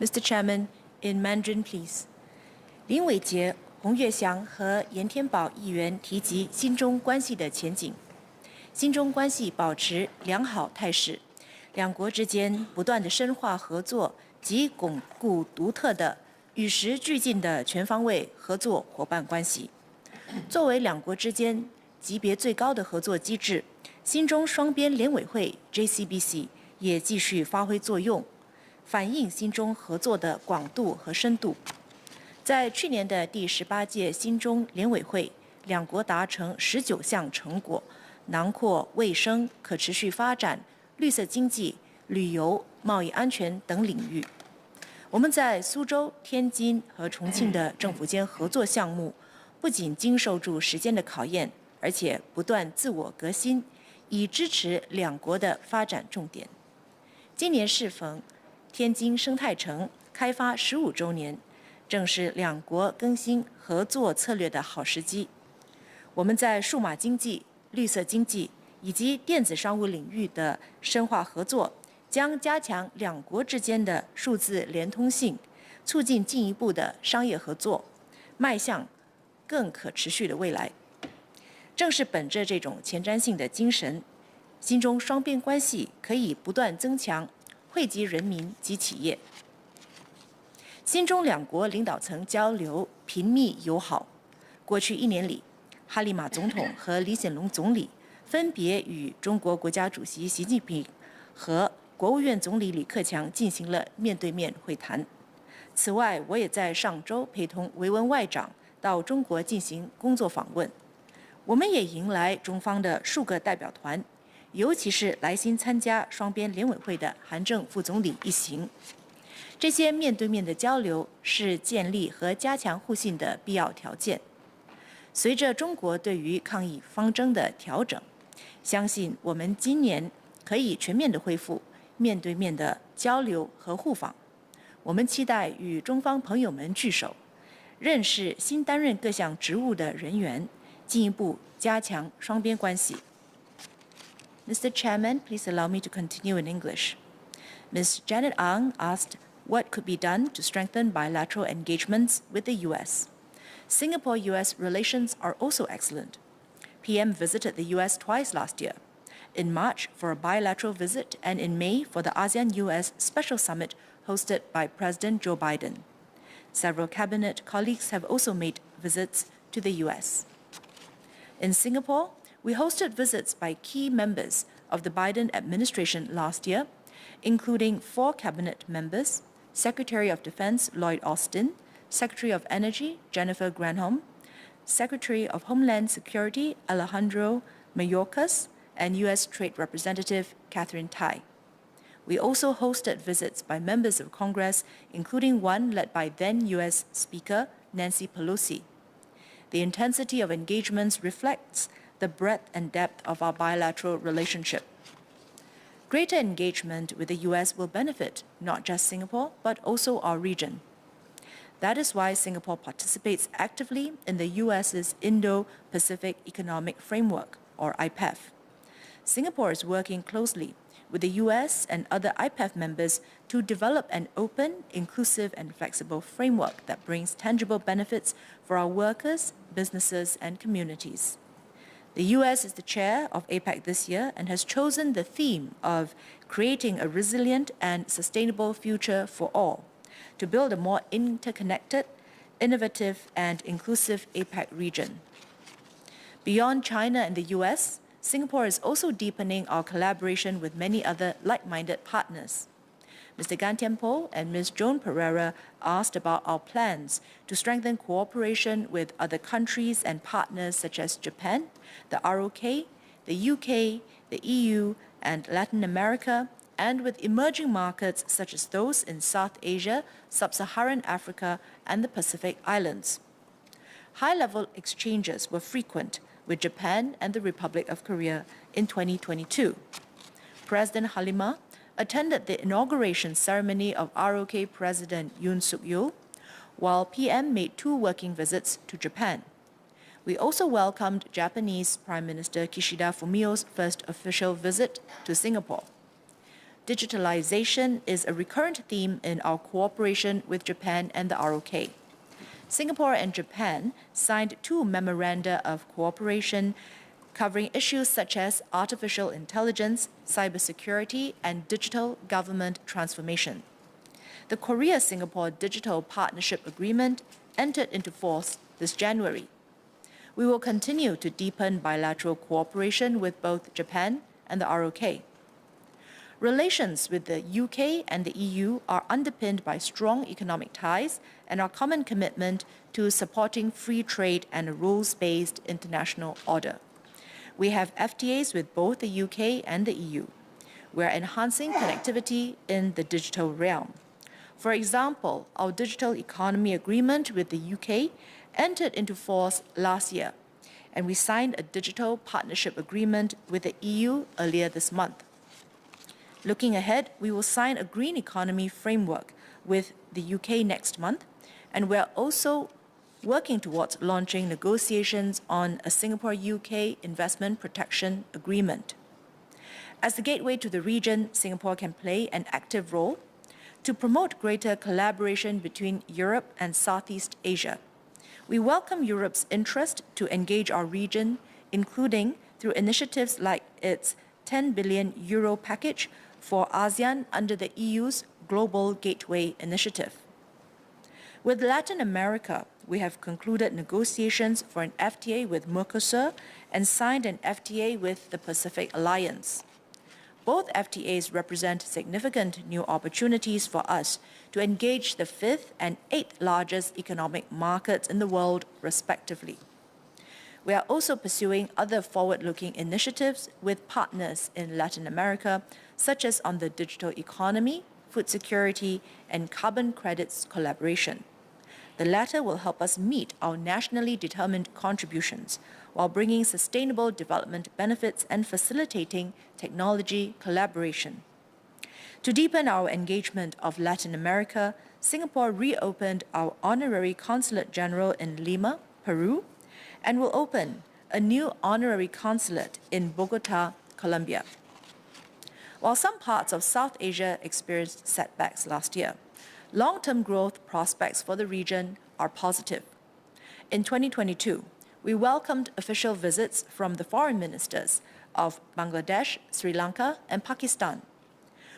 Mr. Chairman, in Mandarin, please. 林伟杰、洪岳祥和严天宝议员提及新中关系的前景。新中关系保持良好态势，两国之间不断的深化合作及巩固独特的、与时俱进的全方位合作伙伴关系。作为两国之间级别最高的合作机制，新中双边联委会 JCBC 也继续发挥作用，反映新中合作的广度和深度。在去年的第18届新中联委会，两国达成19项成果，囊括卫生、可持续发展、绿色经济、旅游、贸易安全等领域。我们在苏州、天津和重庆的政府间合作项目，不仅经受住时间的考验，而且不断自我革新，以支持两国的发展重点。今年适逢天津生态城开发15周年，正是两国更新合作策略的好时机。我们在数码经济、绿色经济以及电子商务领域的深化合作，将加强两国之间的数字连通性，促进进一步的商业合作，迈向更可持续的未来。正是本着这种前瞻性的精神，新中双边关系可以不断增强，惠及人民及企业。新中两国领导层交流频密友好。过去1年里，哈利马总统和李显龙总理分别与中国国家主席习近平和国务院总理李克强进行了面对面会谈。此外，我也在上周陪同维文外长到中国进行工作访问。我们也迎来中方的数个代表团，尤其是来新参加双边联委会的韩正副总理一行。这些面对面的交流是建立和加强互信的必要条件。随着中国对于抗疫方针的调整，相信我们今年可以全面的恢复面对面的交流和互访。我们期待与中方朋友们聚首，认识新担任各项职务的人员，进一步加强双边关系。Mr. Chairman, please allow me to continue in English. Ms. Janet Ang asked what could be done to strengthen bilateral engagements with the U.S. Singapore-U.S. relations are also excellent. PM visited the U.S. twice last year, in March for a bilateral visit and in May for the ASEAN-U.S. Special Summit hosted by President Joe Biden. Several cabinet colleagues have also made visits to the U.S. In Singapore, we hosted visits by key members of the Biden administration last year, including 4 cabinet members, Secretary of Defense Lloyd Austin, Secretary of Energy Jennifer Granholm, Secretary of Homeland Security Alejandro Mayorkas, and U.S. Trade Representative Catherine Tai. We also hosted visits by members of Congress, including one led by then U.S. Speaker Nancy Pelosi. The intensity of engagements reflects the breadth and depth of our bilateral relationship. Greater engagement with the U.S. will benefit not just Singapore, but also our region. That is why Singapore participates actively in the U.S.'s Indo-Pacific Economic Framework, or IPEF. Singapore is working closely with the U.S. and other IPEF members to develop an open, inclusive, and flexible framework that brings tangible benefits for our workers, businesses, and communities. The U.S. is the chair of APEC this year and has chosen the theme of creating a resilient and sustainable future for all to build a more interconnected, innovative, and inclusive APEC region. Beyond China and the U.S., Singapore is also deepening our collaboration with many other like-minded partners. Mr. Gan Thiam Poh and Ms. Joan Pereira asked about our plans to strengthen cooperation with other countries and partners such as Japan, the ROK, the UK, the EU, and Latin America, and with emerging markets such as those in South Asia, Sub-Saharan Africa, and the Pacific Islands. High-level exchanges were frequent with Japan and the Republic of Korea in 2022. President Halima attended the inauguration ceremony of ROK President Yoon Suk-yeol, while PM made 2 working visits to Japan. We also welcomed Japanese Prime Minister Kishida Fumio's first official visit to Singapore. digitalization is a recurrent theme in our cooperation with Japan and the ROK. Singapore and Japan signed 2 memoranda of cooperation covering issues such as artificial intelligence, cybersecurity, and digital government transformation. The Korea-Singapore Digital Partnership Agreement entered into force this January. We will continue to deepen bilateral cooperation with both Japan and the ROK. Relations with the UK and the EU are underpinned by strong economic ties and our common commitment to supporting free trade and a rules-based international order. We have FTAs with both the UK and the EU. We are enhancing connectivity in the digital realm. For example, our digital economy agreement with the UK entered into force last year, and we signed a digital partnership agreement with the EU earlier this month. Looking ahead, we will sign a green economy framework with the UK next month, and we are also working towards launching negotiations on a Singapore-UK investment protection agreement. As the gateway to the region, Singapore can play an active role to promote greater collaboration between Europe and Southeast Asia. We welcome Europe's interest to engage our region, including through initiatives like its €10 billion package for ASEAN under the EU's Global Gateway Initiative. With Latin America, we have concluded negotiations for an FTA with Mercosur and signed an FTA with the Pacific Alliance. Both FTAs represent significant new opportunities for us to engage the 5th and 8th largest economic markets in the world, respectively. We are also pursuing other forward-looking initiatives with partners in Latin America, such as on the digital economy, food security, and carbon credits collaboration. The latter will help us meet our nationally determined contributions while bringing sustainable development benefits and facilitating technology collaboration. To deepen our engagement of Latin America, Singapore reopened our honorary consulate general in Lima, Peru, and will open a new honorary consulate in Bogota, Colombia. While some parts of South Asia experienced setbacks last year, long-term growth prospects for the region are positive. In 2022, we welcomed official visits from the foreign ministers of Bangladesh, Sri Lanka, and Pakistan.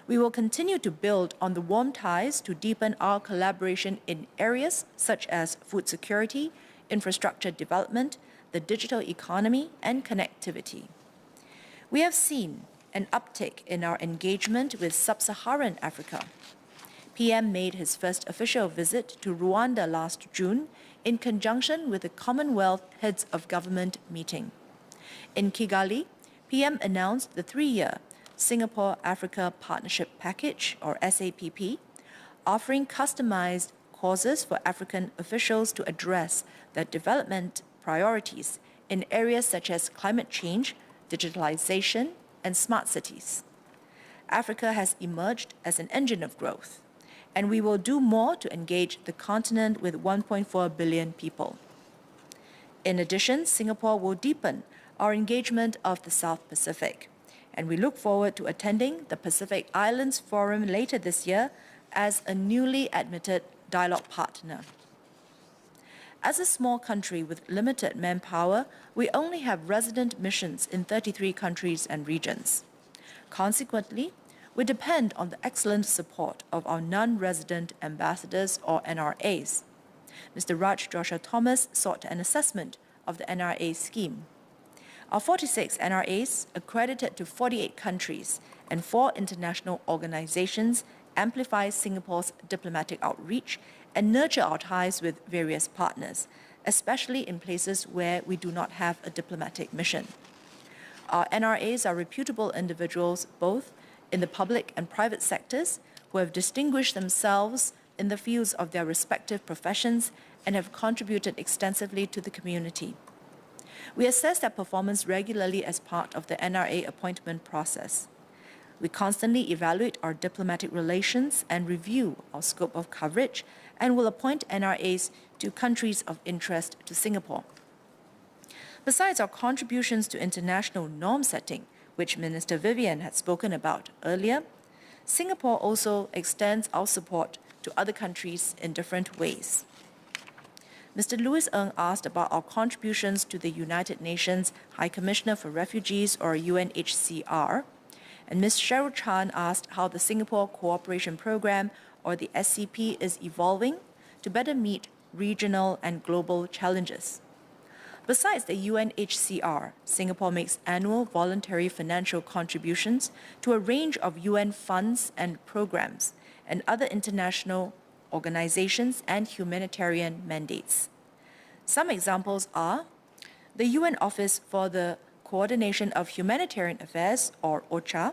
We will continue to build on the warm ties to deepen our collaboration in areas such as food security, infrastructure development, the digital economy, and connectivity. We have seen an uptick in our engagement with sub-Saharan Africa. PM made his first official visit to Rwanda last June in conjunction with the Commonwealth Heads of Government meeting. In Kigali, PM announced the 3-year Singapore-Africa Partnership Package, or SAPP, offering customized courses for African officials to address their development priorities in areas such as climate change, digitalization, and smart cities. Africa has emerged as an engine of growth, and we will do more to engage the continent with 1.4 billion people. In addition, Singapore will deepen our engagement of the South Pacific, and we look forward to attending the Pacific Islands Forum later this year as a newly admitted dialogue partner. As a small country with limited manpower, we only have resident missions in 33 countries and regions. Consequently, we depend on the excellent support of our non-resident ambassadors, or NRAs. Mr. Raj Joshua Thomas sought an assessment of the NRA scheme. Our 46 NRAs, accredited to 48 countries and 4 international organizations, amplify Singapore's diplomatic outreach and nurture our ties with various partners, especially in places where we do not have a diplomatic mission. Our NRAs are reputable individuals both in the public and private sectors who have distinguished themselves in the fields of their respective professions and have contributed extensively to the community. We assess their performance regularly as part of the NRA appointment process. We constantly evaluate our diplomatic relations and review our scope of coverage, and will appoint NRAs to countries of interest to Singapore. Besides our contributions to international norm setting, which Minister Vivian had spoken about earlier, Singapore also extends our support to other countries in different ways. Mr. Louis Ng asked about our contributions to the United Nations High Commissioner for Refugees, or UNHCR. And Ms. Cheryl Chan asked how the Singapore Cooperation Program, or the SCP, is evolving to better meet regional and global challenges. Besides the UNHCR, Singapore makes annual voluntary financial contributions to a range of UN funds and programs and other international organizations and humanitarian mandates. Some examples are the UN Office for the Coordination of Humanitarian Affairs, or OCHA,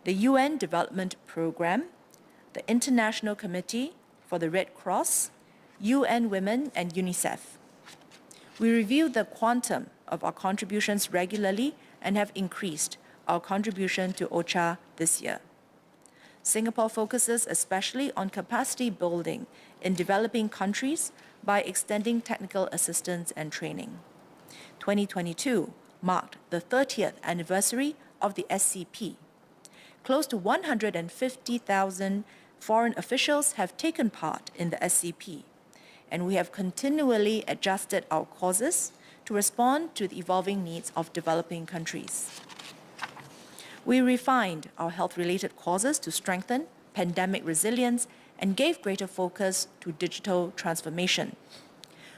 the UN Development Programme, the International Committee for the Red Cross, UN Women, and UNICEF. We review the quantum of our contributions regularly and have increased our contribution to OCHA this year. Singapore focuses especially on capacity building in developing countries by extending technical assistance and training. 2022 marked the 30th anniversary of the SCP. Close to 150,000 foreign officials have taken part in the SCP, and we have continually adjusted our courses to respond to the evolving needs of developing countries. We refined our health-related courses to strengthen pandemic resilience and gave greater focus to digital transformation.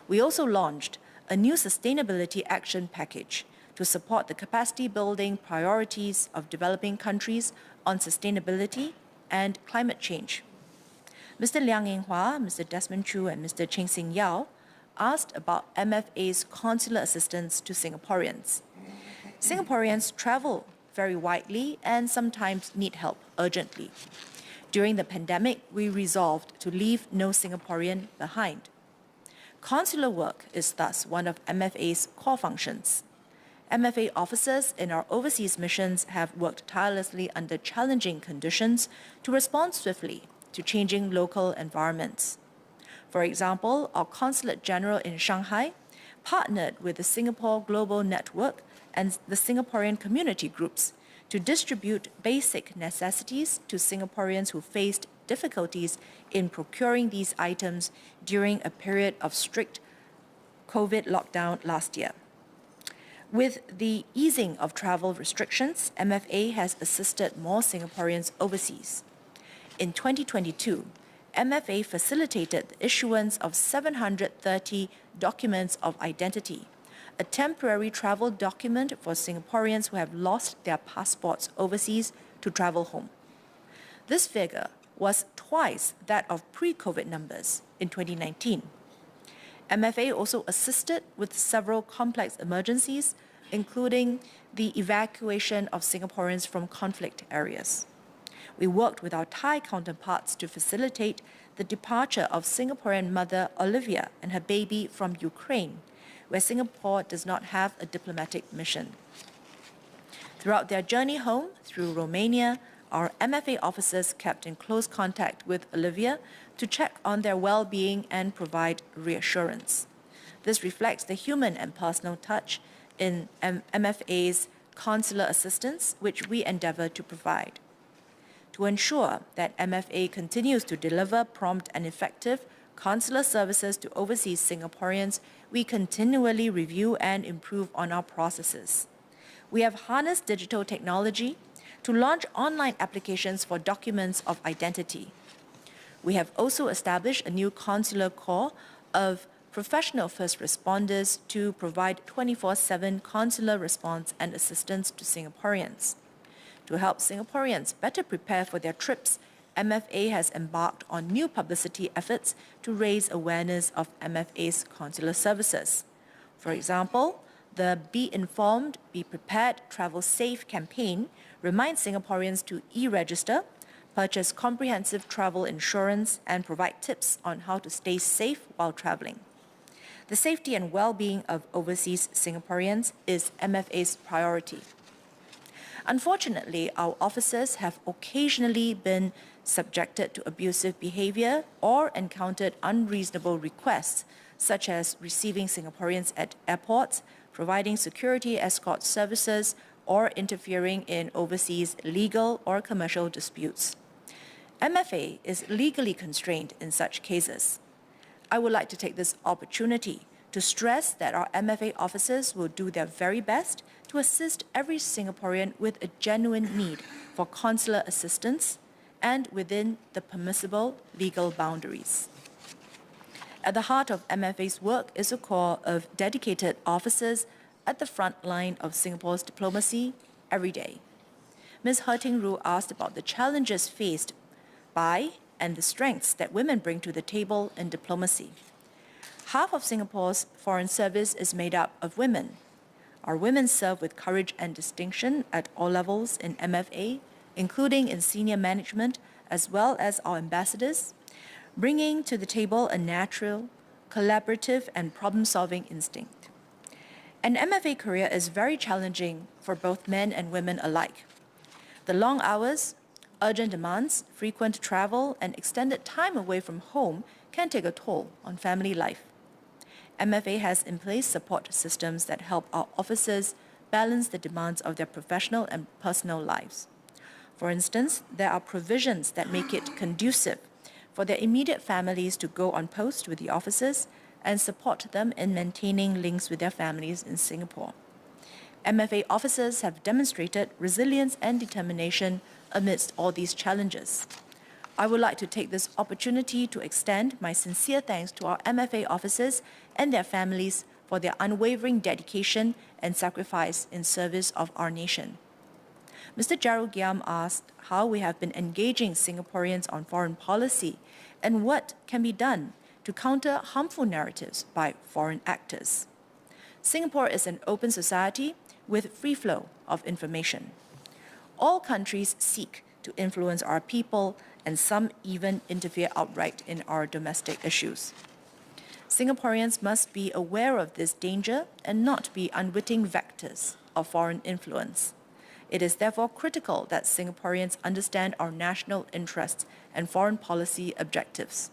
We also launched a new sustainability action package to support the capacity building priorities of developing countries on sustainability and climate change. Mr. Liang Yinghua, Mr. Desmond Chu, and Mr. Cheng Sing Yao asked about MFA's consular assistance to Singaporeans. Singaporeans travel very widely and sometimes need help urgently. During the pandemic, we resolved to leave no Singaporean behind. Consular work is thus one of MFA's core functions. MFA officers in our overseas missions have worked tirelessly under challenging conditions to respond swiftly to changing local environments. For example, our Consulate General in Shanghai partnered with the Singapore Global Network and the Singaporean community groups to distribute basic necessities to Singaporeans who faced difficulties in procuring these items during a period of strict COVID lockdown last year. With the easing of travel restrictions, MFA has assisted more Singaporeans overseas. In 2022, MFA facilitated the issuance of 730 documents of identity, a temporary travel document for Singaporeans who have lost their passports overseas to travel home. This figure was twice that of pre-COVID numbers in 2019. MFA also assisted with several complex emergencies, including the evacuation of Singaporeans from conflict areas. We worked with our Thai counterparts to facilitate the departure of Singaporean mother Olivia and her baby from Ukraine, where Singapore does not have a diplomatic mission. Throughout their journey home through Romania, our MFA officers kept in close contact with Olivia to check on their well-being and provide reassurance. This reflects the human and personal touch in MFA's consular assistance, which we endeavor to provide. To ensure that MFA continues to deliver prompt and effective consular services to overseas Singaporeans, we continually review and improve on our processes. We have harnessed digital technology to launch online applications for documents of identity. We have also established a new consular corps of professional first responders to provide 24/7 consular response and assistance to Singaporeans. To help Singaporeans better prepare for their trips, MFA has embarked on new publicity efforts to raise awareness of MFA's consular services. For example, the Be Informed, Be Prepared, Travel Safe campaign reminds Singaporeans to e-register, purchase comprehensive travel insurance, and provide tips on how to stay safe while traveling. The safety and well-being of overseas Singaporeans is MFA's priority. Unfortunately, our officers have occasionally been subjected to abusive behavior or encountered unreasonable requests, such as receiving Singaporeans at airports, providing security escort services, or interfering in overseas legal or commercial disputes. MFA is legally constrained in such cases. I would like to take this opportunity to stress that our MFA officers will do their very best to assist every Singaporean with a genuine need for consular assistance and within the permissible legal boundaries. At the heart of MFA's work is a corps of dedicated officers at the front line of Singapore's diplomacy every day. Ms. Herting Rue asked about the challenges faced by and the strengths that women bring to the table in diplomacy. Half of Singapore's foreign service is made up of women. Our women serve with courage and distinction at all levels in MFA, including in senior management, as well as our ambassadors, bringing to the table a natural, collaborative, and problem-solving instinct. An MFA career is very challenging for both men and women alike. The long hours, urgent demands, frequent travel, and extended time away from home can take a toll on family life. MFA has in place support systems that help our officers balance the demands of their professional and personal lives. For instance, there are provisions that make it conducive for their immediate families to go on post with the officers and support them in maintaining links with their families in Singapore. MFA officers have demonstrated resilience and determination amidst all these challenges. I would like to take this opportunity to extend my sincere thanks to our MFA officers and their families for their unwavering dedication and sacrifice in service of our nation. Mr. Gerald Giam asked how we have been engaging Singaporeans on foreign policy and what can be done to counter harmful narratives by foreign actors. Singapore is an open society with free flow of information. All countries seek to influence our people, and some even interfere outright in our domestic issues. Singaporeans must be aware of this danger and not be unwitting vectors of foreign influence. It is therefore critical that Singaporeans understand our national interests and foreign policy objectives.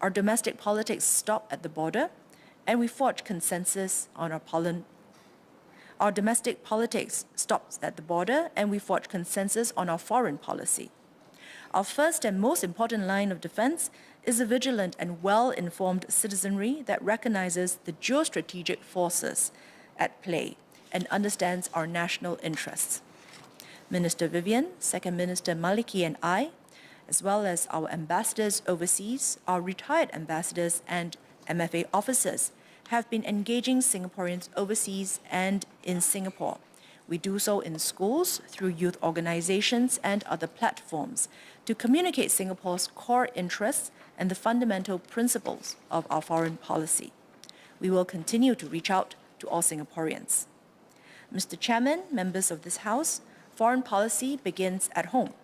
Our domestic politics stop at the border, and we forge consensus on our domestic politics stops at the border, and we forge consensus on our foreign policy. Our first and most important line of defense is a vigilant and well-informed citizenry that recognizes the geostrategic forces at play and understands our national interests. Minister Vivian, Second Minister Maliki, and I, as well as our ambassadors overseas, our retired ambassadors and MFA officers, have been engaging Singaporeans overseas and in Singapore. We do so in schools, through youth organizations and other platforms to communicate Singapore's core interests and the fundamental principles of our foreign policy. We will continue to reach out to all Singaporeans. Mr. Chairman, members of this House, foreign policy begins at home.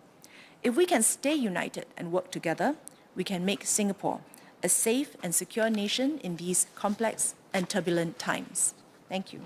If we can stay united and work together, we can make Singapore a safe and secure nation in these complex and turbulent times. Thank you.